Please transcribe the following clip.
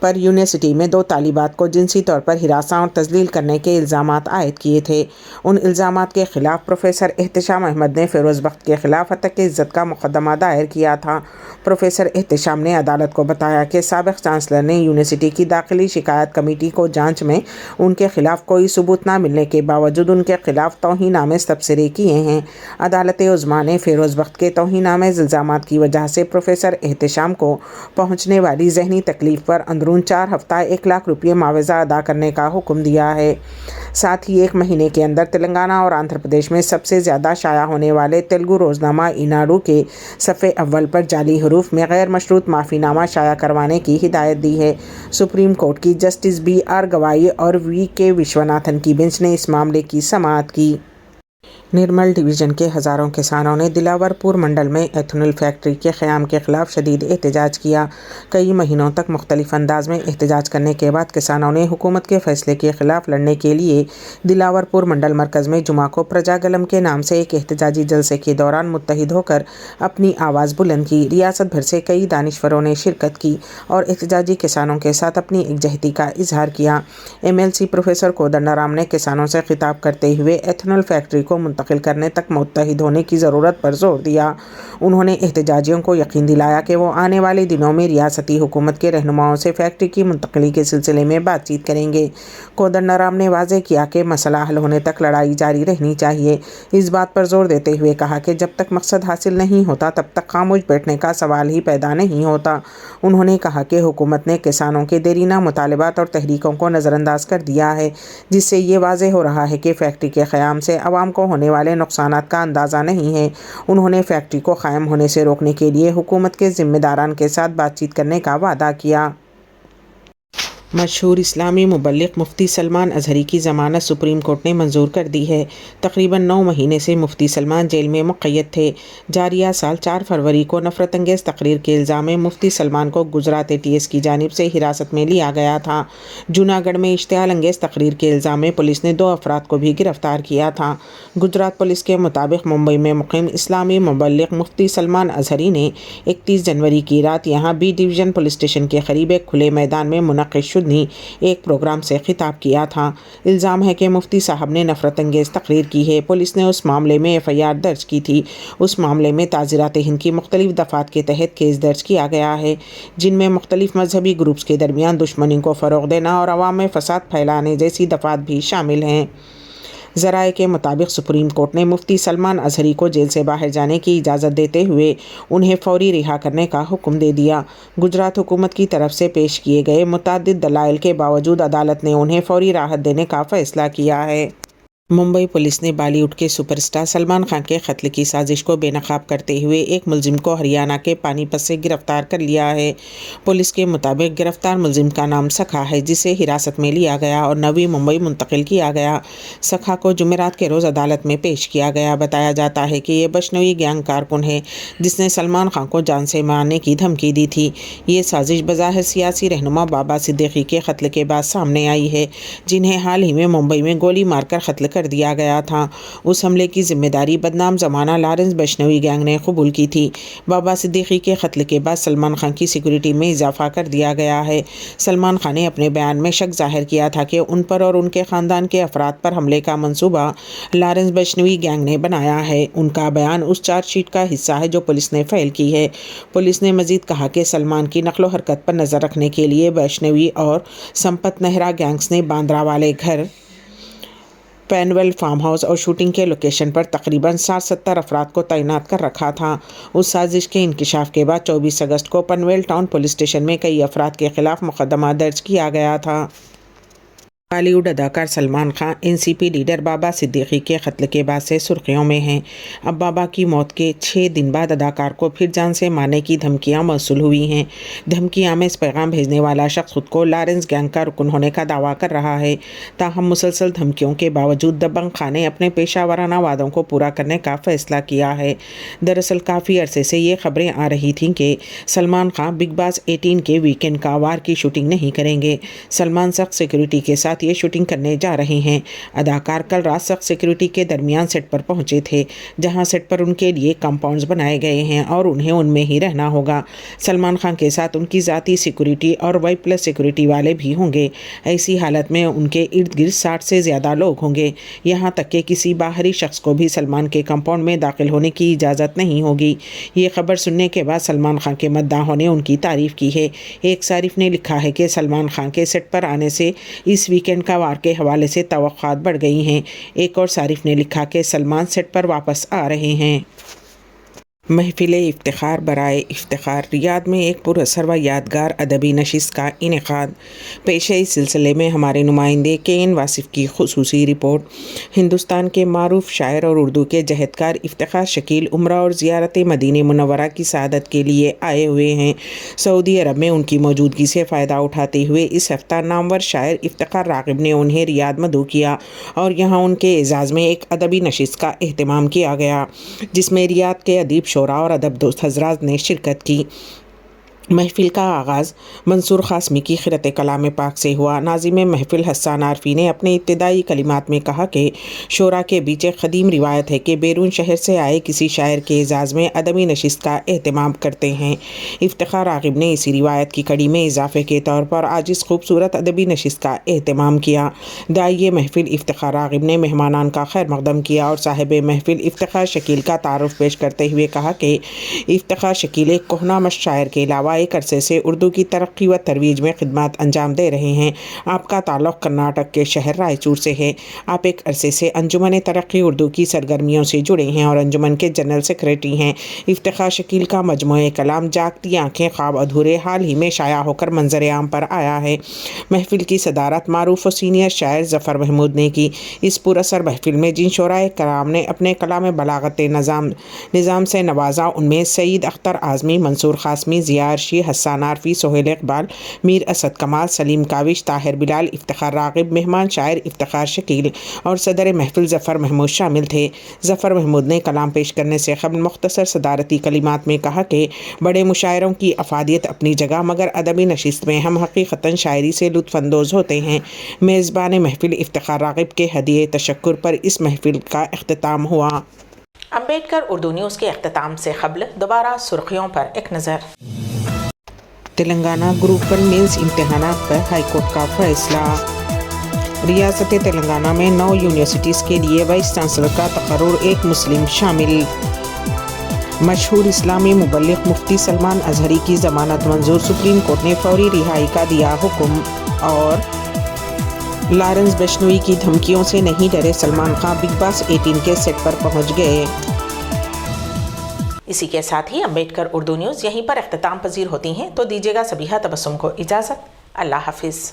پر university میں 2 طالبات کو جنسی طور پر ہراساں اور تذلیل کرنے کے الزامات عائد کیے تھے۔ ان الزامات کے خلاف پروفیسر احتشام احمد نے فیروز بخت کے خلاف ہتک عزت کا مقدمہ دائر کیا تھا۔ پروفیسر احتشام نے عدالت کو بتایا کہ سابق چانسلر نے یونیورسٹی کی داخلی شکایت کمیٹی کو جانچ میں ان کے خلاف کوئی ثبوت نہ ملنے کے باوجود ان کے خلاف توہین آمیز تبصرے کیے ہیں۔ عدالت عظمیٰ نے فیروز بخت کے توہین آمیز الزامات کی وجہ سے پروفیسر احتشام کو پہنچنے والی ذہنی تکلیف پر اندرون 4 ہفتہ 1 لاکھ روپے معاوضہ ادا کرنے کا حکم دیا ہے۔ ساتھ ہی 1 مہینے کے اندر تلنگانہ اور آندھرا پردیش میں سب سے زیادہ شائع ہونے والے تیلگو روزنامہ ایناڈو کے صفحے اول پر جعلی حروف میں غیر مشروط معافی نامہ شائع کروانے کی ہدایت دی ہے۔ سپریم کورٹ کی جسٹس BR گوائی اور VK وشوناتھن کی بینچ نے اس معاملے کی سماعت کی۔ نرمل ڈویژن کے ہزاروں کسانوں نے دلاور پور منڈل میں ایتھنول فیکٹری کے قیام کے خلاف شدید احتجاج کیا۔ کئی مہینوں تک مختلف انداز میں احتجاج کرنے کے بعد کسانوں نے حکومت کے فیصلے کے خلاف لڑنے کے لیے دلاور پور منڈل مرکز میں جمعہ کو پرجا گلم کے نام سے ایک احتجاجی جلسے کے دوران متحد ہو کر اپنی آواز بلند کی۔ ریاست بھر سے کئی دانشوروں نے شرکت کی اور احتجاجی کسانوں کے ساتھ اپنی یکجہتی کا اظہار کیا۔ MLC پروفیسر کودنڈا رام نے کسانوں سے خطاب کرتے ہوئے ایتھنول فیکٹری کو منتقل کرنے تک متحد ہونے کی ضرورت پر زور دیا۔ انہوں نے احتجاجیوں کو یقین دلایا کہ وہ آنے والے دنوں میں ریاستی حکومت کے رہنماؤں سے فیکٹری کی منتقلی کے سلسلے میں بات چیت کریں گے۔ کودنڈا رام نے واضح کیا کہ مسئلہ حل ہونے تک لڑائی جاری رہنی چاہیے۔ اس بات پر زور دیتے ہوئے کہا کہ جب تک مقصد حاصل نہیں ہوتا تب تک خاموش بیٹھنے کا سوال ہی پیدا نہیں ہوتا۔ انہوں نے کہا کہ حکومت نے کسانوں کے دیرینہ مطالبات اور تحریکوں کو نظر انداز کر دیا ہے، جس سے یہ واضح ہو رہا ہے کہ فیکٹری کے قیام سے عوام کو ہونے والے نقصانات کا اندازہ نہیں ہے۔ انہوں نے فیکٹری کو قائم ہونے سے روکنے کے لیے حکومت کے ذمہ داران کے ساتھ بات چیت کرنے کا وعدہ کیا۔ مشہور اسلامی مبلغ مفتی سلمان اظہری کی ضمانت سپریم کورٹ نے منظور کر دی ہے۔ تقریباً 9 مہینے سے مفتی سلمان جیل میں مقید تھے۔ جاریہ سال 4 فروری کو نفرت انگیز تقریر کے الزام میں مفتی سلمان کو گجرات ATS کی جانب سے حراست میں لیا گیا تھا۔ جوناگڑھ میں اشتعال انگیز تقریر کے الزام میں پولیس نے 2 افراد کو بھی گرفتار کیا تھا۔ گجرات پولیس کے مطابق ممبئی میں مقیم اسلامی مبلغ مفتی سلمان اظہری نے 31 جنوری کی رات یہاں B ڈویژن پولیس اسٹیشن کے قریب ایک کھلے میدان میں منعقد ایک پروگرام سے خطاب کیا تھا۔ الزام ہے کہ مفتی صاحب نے نفرت انگیز تقریر کی ہے۔ پولیس نے اس معاملے میں FIR درج کی تھی۔ اس معاملے میں تعزیرات ہند کی مختلف دفعات کے تحت کیس درج کیا گیا ہے، جن میں مختلف مذہبی گروپس کے درمیان دشمنی کو فروغ دینا اور عوام میں فساد پھیلانے جیسی دفعات بھی شامل ہیں۔ ذرائع کے مطابق سپریم کورٹ نے مفتی سلمان اظہری کو جیل سے باہر جانے کی اجازت دیتے ہوئے انہیں فوری رہا کرنے کا حکم دے دیا۔ گجرات حکومت کی طرف سے پیش کیے گئے متعدد دلائل کے باوجود عدالت نے انہیں فوری راحت دینے کا فیصلہ کیا ہے۔ ممبئی پولیس نے بالی ووڈ کے سپر اسٹار سلمان خان کے قتل کی سازش کو بے نقاب کرتے ہوئے ایک ملزم کو ہریانہ کے پانی پت سے گرفتار کر لیا ہے۔ پولیس کے مطابق گرفتار ملزم کا نام سکھا ہے، جسے حراست میں لیا گیا اور نوی ممبئی منتقل کیا گیا۔ سکھا کو جمعرات کے روز عدالت میں پیش کیا گیا۔ بتایا جاتا ہے کہ یہ بشنوئی گینگ کارکن ہے جس نے سلمان خان کو جان سے مارنے کی دھمکی دی تھی۔ یہ سازش بظاہر سیاسی رہنما بابا صدیقی کے قتل کے بعد سامنے آئی ہے، جنہیں حال ہی میں ممبئی میں گولی مار کر قتل کر دیا گیا تھا۔ اس حملے کی ذمہ داری بدنام زمانہ لارنس بشنوئی گینگ نے قبول کی تھی۔ بابا صدیقی کے قتل کے بعد سلمان خان کی سیکورٹی میں اضافہ کر دیا گیا ہے۔ سلمان خان نے اپنے بیان میں شک ظاہر کیا تھا کہ ان پر اور ان کے خاندان کے افراد پر حملے کا منصوبہ لارنس بشنوئی گینگ نے بنایا ہے۔ ان کا بیان اس چارج شیٹ کا حصہ ہے جو پولیس نے فائل کی ہے۔ پولیس نے مزید کہا کہ سلمان کی نقل و حرکت پر نظر رکھنے کے لیے بشنوئی اور سمپت نہرا گینگز نے باندرا والے گھر، پینویل فارم ہاؤس اور شوٹنگ کے لوکیشن پر تقریباً 60-70 افراد کو تعینات کر رکھا تھا۔ اس سازش کے انکشاف کے بعد 24 اگست کو پنویل ٹاؤن پولیس اسٹیشن میں کئی افراد کے خلاف مقدمہ درج کیا گیا تھا۔ بالی ووڈ اداکار سلمان خان NCP لیڈر بابا صدیقی کے قتل کے بعد سے سرخیوں میں ہیں۔ اب بابا کی موت کے 6 دن بعد اداکار کو پھر جان سے مارنے کی دھمکیاں موصول ہوئی ہیں۔ دھمکی آمیز پیغام بھیجنے والا شخص خود کو لارنس گینگ کا رکن ہونے کا دعویٰ کر رہا ہے۔ تاہم مسلسل دھمکیوں کے باوجود دبنگ خان نے اپنے پیشہ ورانہ وعدوں کو پورا کرنے کا فیصلہ کیا ہے۔ دراصل کافی عرصے سے یہ خبریں آ رہی تھیں کہ سلمان خان بگ باس 18 کے ویکینڈ کا وار کی شوٹنگ نہیں کریں گے۔ سلمان سخت سیکورٹی کے ساتھ ساتھ یہ شوٹنگ کرنے جا رہے ہیں۔ اداکار کل رات سخت سیکورٹی کے درمیان سیٹ پر پہنچے تھے، جہاں سیٹ پر ان کے لیے کمپاؤنڈز بنائے گئے ہیں اور انہیں ان میں ہی رہنا ہوگا۔ سلمان خان کے ساتھ ان کی ذاتی سیکورٹی اور Y+ سیکورٹی والے بھی ہوں گے۔ ایسی حالت میں ان کے ارد گرد 60 سے زیادہ لوگ ہوں گے، یہاں تک کہ کسی باہری شخص کو بھی سلمان کے کمپاؤنڈ میں داخل ہونے کی اجازت نہیں ہوگی۔ یہ خبر سننے کے بعد سلمان خان کے مداحوں نے ان کی تعریف کی ہے۔ ایک صارف نے لکھا ہے کہ سلمان خان کے سیٹ پر آنے سے اس ویکینڈ کا وار کے حوالے سے توقعات بڑھ گئی ہیں۔ ایک اور صارف نے لکھا کہ سلمان سیٹ پر واپس آ رہے ہیں۔ محفل افتخار برائے افتخار ریاض میں ایک پراثر و یادگار ادبی نشست کا انعقاد۔ پیش ہے اس سلسلے میں ہمارے نمائندے KN واصف کی خصوصی رپورٹ۔ ہندوستان کے معروف شاعر اور اردو کے جہدکار افتخار شکیل عمرہ اور زیارت مدینہ منورہ کی سعادت کے لیے آئے ہوئے ہیں۔ سعودی عرب میں ان کی موجودگی سے فائدہ اٹھاتے ہوئے اس ہفتہ نامور شاعر افتخار راغب نے انہیں ریاض مدعو کیا اور یہاں ان کے اعزاز میں ایک ادبی نشست کا اہتمام کیا گیا، جس میں ریاض کے ادیب شعراء اور ادب دوست حضرات نے شرکت کی۔ محفل کا آغاز منصور قاسمی کی خرۃ کلام پاک سے ہوا۔ ناظم محفل حسان عارفی نے اپنے ابتدائی کلمات میں کہا کہ شعراء کے بیچ ایک قدیم روایت ہے کہ بیرون شہر سے آئے کسی شاعر کے اعزاز میں ادبی نشست کا اہتمام کرتے ہیں۔ افتخار راغب نے اسی روایت کی کڑی میں اضافے کے طور پر آج اس خوبصورت ادبی نشست کا اہتمام کیا۔ داعیہ محفل افتخار راغب نے مہمانان کا خیر مقدم کیا اور صاحب محفل افتخار شکیل کا تعارف پیش کرتے ہوئے کہا کہ افتخار شکیل ایک کہنہ مشت شاعر کے علاوہ ایک عرصے سے اردو کی ترقی و ترویج میں خدمات انجام دے رہے ہیں۔ آپ کا تعلق کرناٹک کے شہر رائے چور سے ہے۔ آپ ایک عرصے سے انجمن ترقی اردو کی سرگرمیوں سے جڑے ہیں اور انجمن کے جنرل سیکریٹری ہیں۔ افتخار شکیل کا مجموعہ کلام جاگتی آنکھیں خواب ادھورے حال ہی میں شائع ہو کر منظر عام پر آیا ہے۔ محفل کی صدارت معروف و سینئر شاعر ظفر محمود نے کی۔ اس پراثر محفل میں جن شعراء کرام نے اپنے کلام بلاغت نظام سے نوازا، ان میں سعید اختر اعظمی، منصور قاسمی، ضیاء عرشی، حسان عارفی، سہیل اقبال، میر اسد کمال، سلیم کاوش، طاہر بلال، افتخار راغب، مہمان شاعر افتخار شکیل اور صدر محفل ظفر محمود شامل تھے۔ ظفر محمود نے کلام پیش کرنے سے قبل مختصر صدارتی کلمات میں کہا کہ بڑے مشاعروں کی افادیت اپنی جگہ، مگر ادبی نشست میں ہم حقیقتاً شاعری سے لطف اندوز ہوتے ہیں۔ میزبان محفل افتخار راغب کے ہدیہ تشکر پر اس محفل کا اختتام ہوا۔ امبیڈکر اردو نیوز کے اختتام سے قبل دوبارہ سرخیوں پر ایک نظر۔ تلنگانہ گروپ 1 مینس امتحانات پر ہائی کورٹ کا فیصلہ۔ ریاست تلنگانہ میں 9 یونیورسٹیز کے لیے وائس چانسلر کا تقرر، ایک مسلم شامل۔ مشہور اسلامی مبلغ مفتی سلمان اظہری کی ضمانت منظور، سپریم کورٹ نے فوری رہائی کا دیا حکم۔ اور لارنس بشنوئی کی دھمکیوں سے نہیں ڈرے سلمان خان، بگ باس 18 کے سیٹ پر پہنچ گئے۔ اسی کے ساتھ ہی امبیڈکر اردو نیوز یہیں پر اختتام پذیر ہوتی ہیں، تو دیجیے گا سبیحہ تبسم کو اجازت۔ اللہ حافظ۔